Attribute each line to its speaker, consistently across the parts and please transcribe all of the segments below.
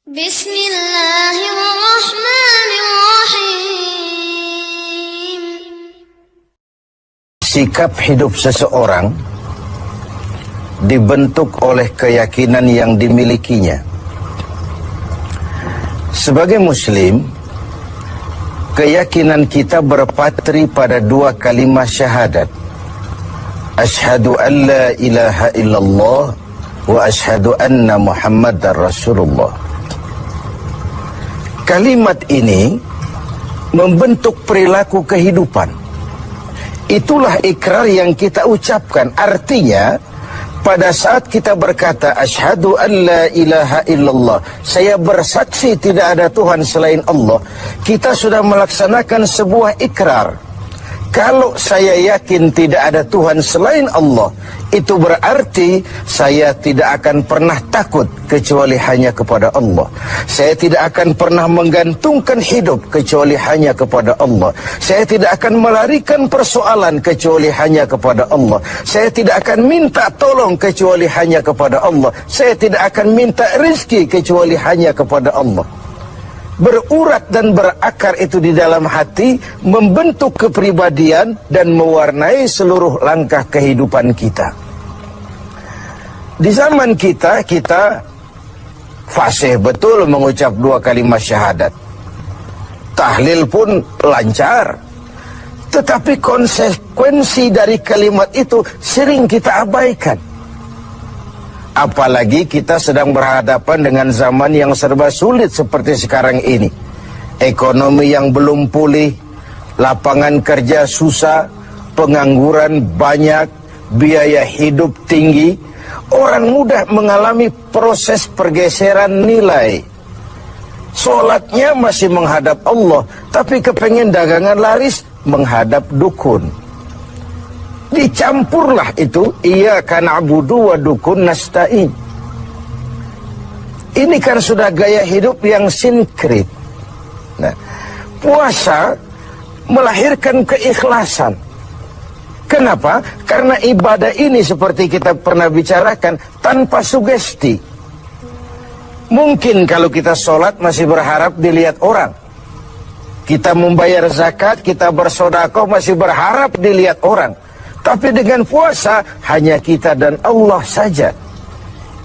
Speaker 1: Bismillahirrahmanirrahim.
Speaker 2: Sikap hidup seseorang dibentuk oleh keyakinan yang dimilikinya. Sebagai muslim, keyakinan kita berpatri pada dua kalimat syahadat. Asyhadu an la ilaha illallah wa asyhadu anna Muhammadar Rasulullah. Kalimat ini membentuk perilaku kehidupan. Itulah ikrar yang kita ucapkan. Artinya, pada saat kita berkata asyhadu an la ilaha illallah, saya bersaksi tidak ada Tuhan selain Allah, kita sudah melaksanakan sebuah ikrar. Kalau saya yakin tidak ada Tuhan selain Allah, itu berarti saya tidak akan pernah takut kecuali hanya kepada Allah. Saya tidak akan pernah menggantungkan hidup kecuali hanya kepada Allah. Saya tidak akan melarikan persoalan kecuali hanya kepada Allah. Saya tidak akan minta tolong kecuali hanya kepada Allah. Saya tidak akan minta rezeki kecuali hanya kepada Allah. Berurat dan berakar itu di dalam hati, membentuk kepribadian dan mewarnai seluruh langkah kehidupan kita. Di zaman kita fasih betul mengucap dua kalimat syahadat. Tahlil pun lancar. Tetapi konsekuensi dari kalimat itu sering kita abaikan. Apalagi kita sedang berhadapan dengan zaman yang serba sulit seperti sekarang ini. Ekonomi yang belum pulih, lapangan kerja susah, pengangguran banyak, biaya hidup tinggi. Orang mudah mengalami proses pergeseran nilai. Sholatnya masih menghadap Allah, tapi kepengen dagangan laris menghadap dukun. Dicampurlah itu, iyyaka na'budu wa dukun nasta'in. Ini kan sudah gaya hidup yang sinkrit. Nah, puasa melahirkan keikhlasan. Kenapa? Karena ibadah ini seperti kita pernah bicarakan tanpa sugesti. Mungkin kalau kita sholat masih berharap dilihat orang. Kita membayar zakat, kita bersedekah masih berharap dilihat orang. Tapi dengan puasa hanya kita dan Allah saja.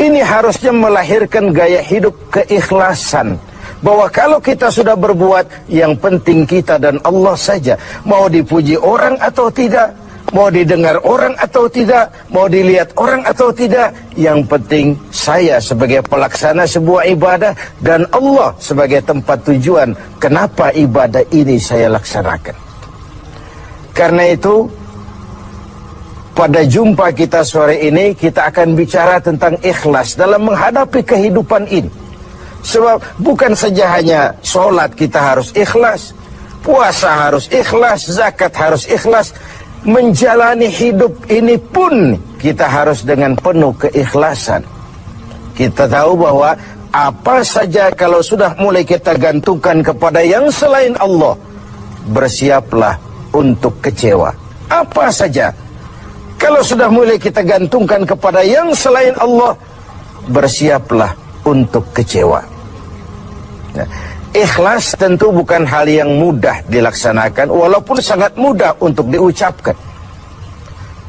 Speaker 2: Ini harusnya melahirkan gaya hidup keikhlasan. Bahwa kalau kita sudah berbuat, yang penting kita dan Allah saja. Mau dipuji orang atau tidak, mau didengar orang atau tidak, mau dilihat orang atau tidak, yang penting saya sebagai pelaksana sebuah ibadah dan Allah sebagai tempat tujuan kenapa ibadah ini saya laksanakan. Karena itu, pada jumpa kita sore ini, kita akan bicara tentang ikhlas dalam menghadapi kehidupan ini. Sebab bukan saja hanya sholat kita harus ikhlas, puasa harus ikhlas, zakat harus ikhlas. Menjalani hidup ini pun kita harus dengan penuh keikhlasan. Kita tahu bahwa apa saja kalau sudah mulai kita gantungkan kepada yang selain Allah, bersiaplah untuk kecewa. Apa saja kalau sudah mulai kita gantungkan kepada yang selain Allah, bersiaplah untuk kecewa. Nah, ikhlas tentu bukan hal yang mudah dilaksanakan, walaupun sangat mudah untuk diucapkan.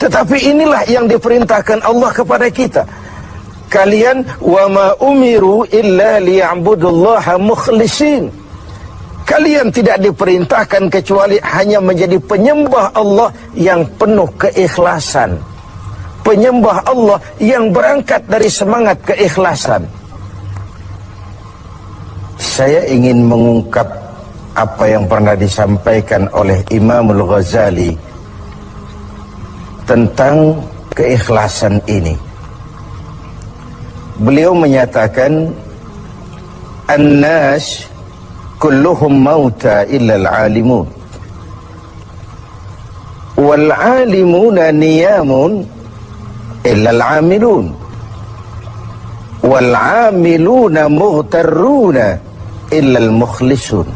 Speaker 2: Tetapi inilah yang diperintahkan Allah kepada kita. Kalian wa ma umiru illa liya'budullaha mukhlisin. Kalian tidak diperintahkan kecuali hanya menjadi penyembah Allah yang penuh keikhlasan. Penyembah Allah yang berangkat dari semangat keikhlasan. Saya ingin mengungkap apa yang pernah disampaikan oleh Imam Al-Ghazali tentang keikhlasan ini. Beliau menyatakan, An-nas kulluhum mauta illa al-alimun, wal-alimuna niyamun illa al-amilun, wal-amiluna mughtarruna illa al-mukhlisun.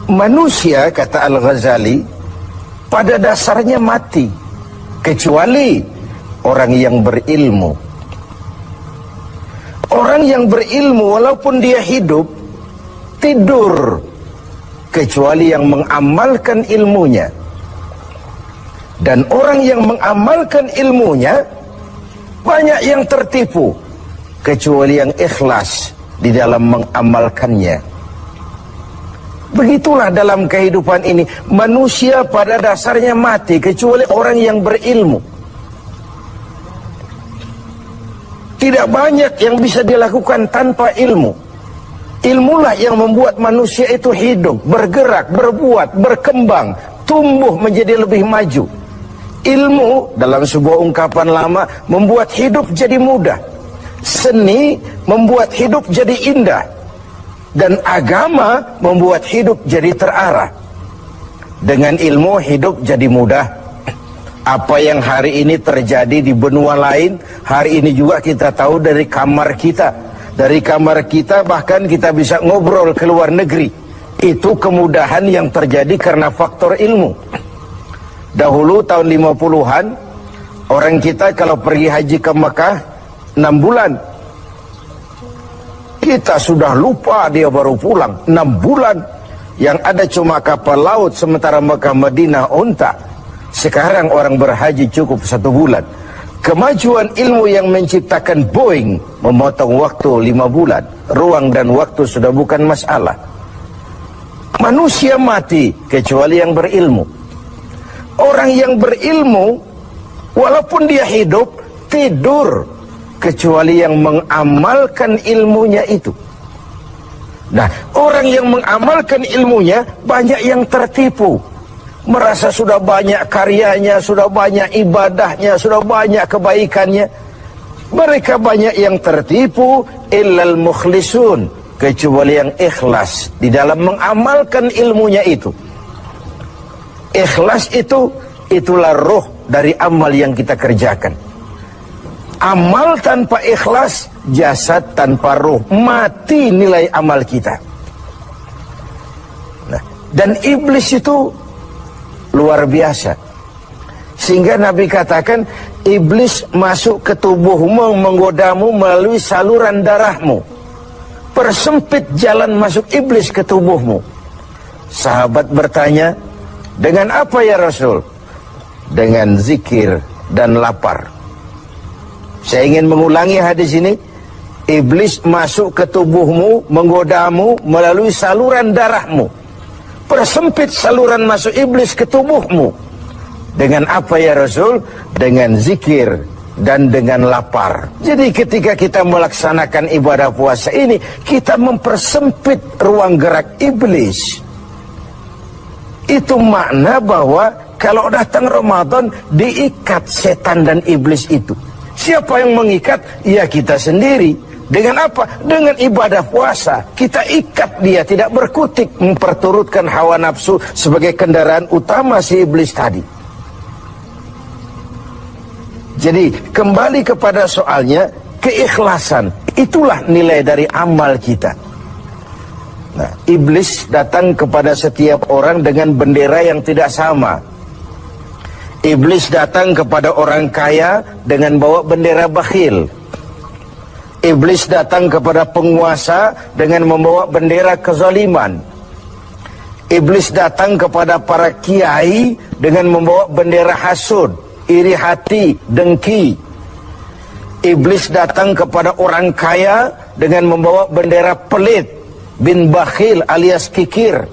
Speaker 2: Manusia, kata Al-Ghazali, pada dasarnya mati, kecuali orang yang berilmu. Orang yang berilmu walaupun dia hidup, tidur, kecuali yang mengamalkan ilmunya. Dan orang yang mengamalkan ilmunya, banyak yang tertipu, kecuali yang ikhlas di dalam mengamalkannya. Begitulah dalam kehidupan ini, manusia pada dasarnya mati, kecuali orang yang berilmu. Tidak banyak yang bisa dilakukan tanpa ilmu. Ilmulah yang membuat manusia itu hidup, bergerak, berbuat, berkembang, tumbuh menjadi lebih maju. Ilmu dalam sebuah ungkapan lama membuat hidup jadi mudah. Seni membuat hidup jadi indah. Dan agama membuat hidup jadi terarah. Dengan ilmu hidup jadi mudah. Apa yang hari ini terjadi di benua lain, hari ini juga kita tahu dari kamar kita. Dari kamar kita bahkan kita bisa ngobrol ke luar negeri. Itu kemudahan yang terjadi karena faktor ilmu. Dahulu tahun 50-an, orang kita kalau pergi haji ke Mekah 6 bulan. Kita sudah lupa dia baru pulang 6 bulan. Yang ada cuma kapal laut, sementara Mekah Madinah unta. Sekarang orang berhaji cukup 1 bulan. Kemajuan ilmu yang menciptakan Boeing memotong waktu 5 bulan. Ruang dan waktu sudah bukan masalah. Manusia mati kecuali yang berilmu. Orang yang berilmu walaupun dia hidup, tidur, kecuali yang mengamalkan ilmunya itu. Nah, orang yang mengamalkan ilmunya banyak yang tertipu. Merasa sudah banyak karyanya, sudah banyak ibadahnya, sudah banyak kebaikannya. Mereka banyak yang tertipu, illal mukhlisun, kecuali yang ikhlas di dalam mengamalkan ilmunya itu. Ikhlas itu, itulah roh dari amal yang kita kerjakan. Amal tanpa ikhlas, jasad tanpa roh, mati nilai amal kita. Nah, dan iblis itu luar biasa. Sehingga Nabi katakan, iblis masuk ke tubuhmu, menggodamu melalui saluran darahmu. Persempit jalan masuk iblis ke tubuhmu. Sahabat bertanya, dengan apa ya Rasul? Dengan zikir dan lapar. Saya ingin mengulangi hadis ini. Iblis masuk ke tubuhmu, menggodamu melalui saluran darahmu. Persempit saluran masuk iblis ke tubuhmu. Dengan apa ya Rasul? Dengan zikir dan dengan lapar. Jadi ketika kita melaksanakan ibadah puasa ini, kita mempersempit ruang gerak iblis. Itu makna bahwa kalau datang Ramadan, diikat setan dan iblis itu. Siapa yang mengikat? Ya kita sendiri. Dengan apa? Dengan ibadah puasa. Kita ikat dia, tidak berkutik, memperturutkan hawa nafsu sebagai kendaraan utama si iblis tadi. Jadi kembali kepada soalnya, keikhlasan. Itulah nilai dari amal kita. Nah, iblis datang kepada setiap orang dengan bendera yang tidak sama. Iblis datang kepada orang kaya dengan bawa bendera bakhil. Iblis datang kepada penguasa dengan membawa bendera kezaliman. Iblis datang kepada para kiai dengan membawa bendera hasud, iri hati, dengki. Iblis datang kepada orang kaya dengan membawa bendera pelit, bin bakhil alias kikir.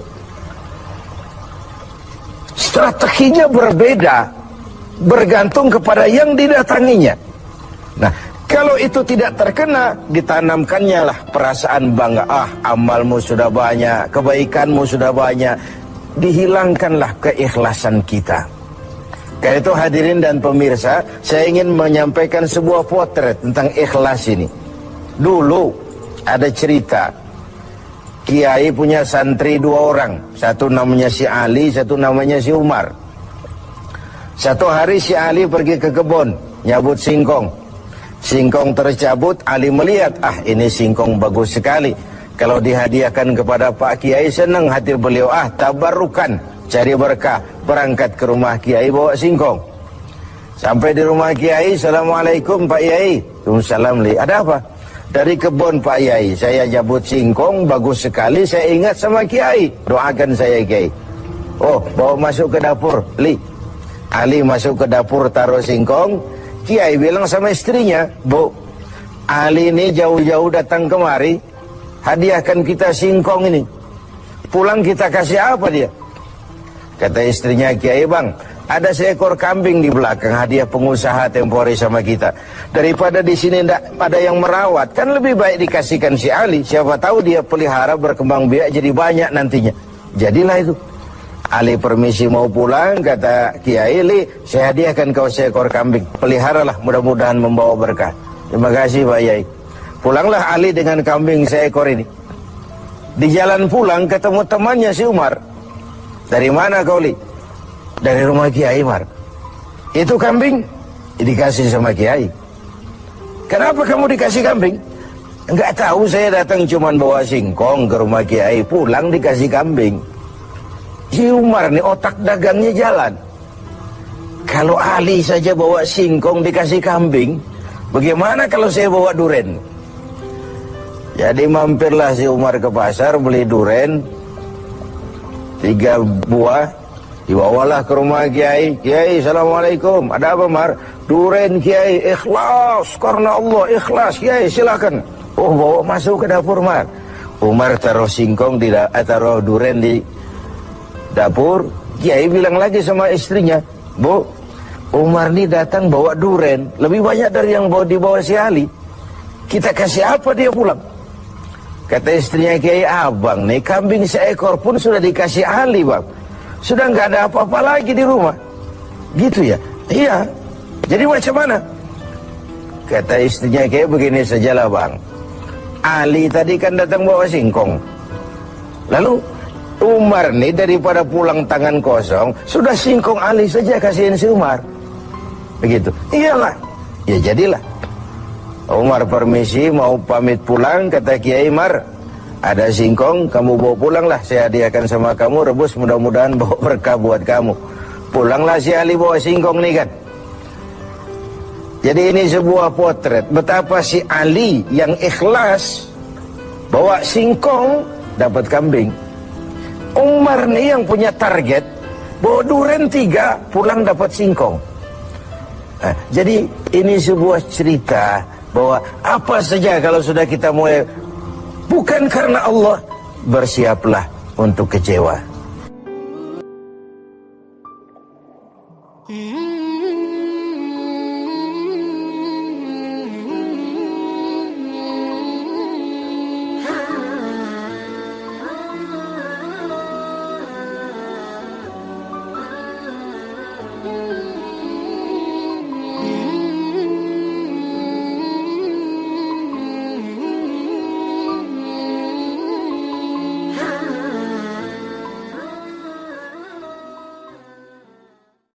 Speaker 2: Strateginya berbeda, bergantung kepada yang didatanginya. Nah, kalau itu tidak terkena, ditanamkannya lah perasaan bangga. Ah, amalmu sudah banyak, kebaikanmu sudah banyak. Dihilangkanlah keikhlasan kita. Karena itu hadirin dan pemirsa, saya ingin menyampaikan sebuah potret tentang ikhlas ini. Dulu ada cerita, kiai punya santri 2 orang. Satu namanya si Ali, satu namanya si Umar. Satu hari si Ali pergi ke kebun, nyabut singkong. Singkong tercabut, Ali melihat, ah ini singkong bagus sekali. Kalau dihadiahkan kepada Pak Kiai, senang hati beliau, ah tabarukan, cari berkah. Berangkat ke rumah Kiai bawa singkong. Sampai di rumah Kiai, Assalamualaikum Pak Kiai. Waalaikumsalam. Ada apa? dari kebun Pak Yai, saya jabut singkong, bagus sekali, saya ingat sama Kiai, doakan saya Kiai. Oh, bawa masuk ke dapur, Li. Ali masuk ke dapur, taruh singkong. Kiai bilang sama istrinya, Bu, Ali ini jauh-jauh datang kemari, hadiahkan kita singkong ini. Pulang kita kasih apa dia? Kata istrinya Kiai, Bang, ada seekor kambing di belakang, hadiah pengusaha temporary sama kita. Daripada di sini tidak ada yang merawat, kan lebih baik dikasihkan si Ali. Siapa tahu dia pelihara berkembang biak jadi banyak nantinya. Jadilah itu. Ali permisi mau pulang, kata Kiai, Li, saya hadiahkan kau seekor kambing. Peliharalah, mudah-mudahan membawa berkah. Terima kasih Pak Yai. Pulanglah Ali dengan kambing seekor ini. Di jalan pulang ketemu temannya si Umar. Dari mana kau, Li? Dari rumah Kiai Mar. Itu kambing dikasih sama Kiai. Kenapa kamu dikasih kambing? Enggak tahu, saya datang cuman bawa singkong ke rumah Kiai, pulang dikasih kambing. Si Umar nih otak dagangnya jalan. Kalau Ali saja bawa singkong dikasih kambing, bagaimana kalau saya bawa duren? Jadi mampirlah si Umar ke pasar beli duren 3 buah. Dibawalah ke rumah Kiai. Kiai, assalamualaikum. Ada apa Mar? Duren Kiai, ikhlas karena Allah, ikhlas Kiai, silakan. Oh, bawa masuk ke dapur Mar. Umar taruh singkong taruh duren di dapur. Kiai bilang lagi sama istrinya, Bu, Umar ini datang bawa duren lebih banyak dari yang dibawa si Ali. Kita kasih apa dia pulang? Kata istrinya Kiai, Abang nih kambing seekor pun sudah dikasih Ali Bang. Sudah nggak ada apa-apa lagi di rumah. Gitu ya? Iya. Jadi macam mana? Kata istrinya Kiai, begini sajalah Bang. Ali tadi kan datang bawa singkong. Lalu Umar nih daripada pulang tangan kosong, sudah singkong Ali saja kasihin si Umar. Begitu. Iyalah. Ya jadilah. Umar permisi mau pamit pulang, kata Kiai, Mar, ada singkong, kamu bawa pulanglah, saya hadiahkan sama kamu, rebus, mudah-mudahan bawa berkah buat kamu. Pulanglah si Ali bawa singkong nih kan. Jadi ini sebuah potret betapa si Ali yang ikhlas bawa singkong dapat kambing. Umar nih yang punya target bawa duren 3 pulang dapat singkong. Nah, jadi ini sebuah cerita bahwa apa saja kalau sudah kita mulai bukan karena Allah, bersiaplah untuk kecewa.